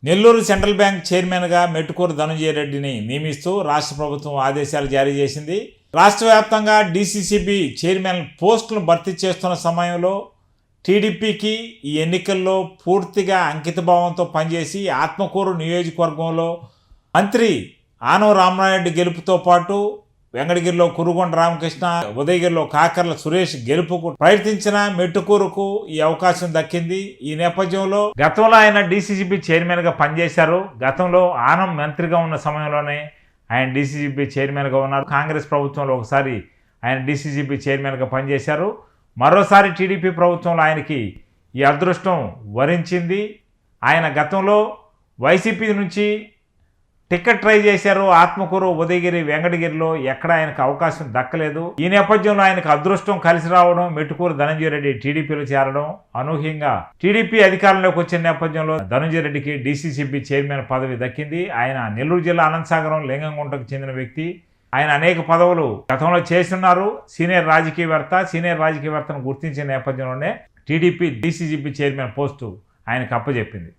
Nellore central bank చైర్మన్గా మెట్టుకూరు ధనంజయ రెడ్డిని నియమిస్తూ రాష్ట్ర ప్రభుత్వం ఆదేశాలు జారీ చేసింది. రాష్ట్ర వ్యాప్తంగా డీసీసీబీ చైర్మన్ పోస్టులను భర్తీ చేస్తున్న సమయంలో టీడీపీకి ఈ ఎన్నికల్లో పూర్తిగా అంకితభావంతో పనిచేసి ఆత్మకూరు నియోజకవర్గంలో మంత్రి ఆనవ రామనాయుడు గెలుపుతో పాటు వెంకటగిరిలో కురుగొండ రామకృష్ణ, ఉదయగిరిలో కాకర్ల సురేష్ గెలుపుకు ప్రయత్నించిన మెట్టుకూరుకు ఈ అవకాశం దక్కింది. ఈ నేపథ్యంలో గతంలో ఆయన డీసీసీబీ చైర్మన్గా పనిచేశారు. గతంలో ఆనం మంత్రిగా ఉన్న సమయంలోనే ఆయన డీసీసీబీ చైర్మన్గా ఉన్నారు. కాంగ్రెస్ ప్రభుత్వంలో ఒకసారి ఆయన డీసీసీబీ చైర్మన్గా పనిచేశారు. మరోసారి టీడీపీ ప్రభుత్వంలో ఆయనకి ఈ అదృష్టం వరించింది. ఆయన గతంలో వైసీపీ నుంచి టికెట్ ట్రై చేశారు. ఆత్మకూరు, ఉదయగిరి, వెంకటగిరిలో ఎక్కడ ఆయనకు అవకాశం దక్కలేదు. ఈ నేపథ్యంలో ఆయనకు అదృష్టం కలిసి రావడం, మెట్టుకూరు ధనంజయ రెడ్డి టీడీపీలో చేరడం, అనూహ్యంగా టీడీపీ అధికారంలోకి వచ్చిన నేపథ్యంలో ధనంజయ రెడ్డికి డీసీసీబీ చైర్మన్ పదవి దక్కింది. ఆయన నెల్లూరు జిల్లా అనంతసాగరం లింగంగుంటకు చెందిన వ్యక్తి. ఆయన అనేక పదవులు గతంలో చేస్తున్నారు. సీనియర్ రాజకీయవేత్తను గుర్తించిన నేపథ్యంలోనే టీడీపీ డీసీసీబీ చైర్మన్ పోస్టు ఆయనకు అప్పచెప్పింది.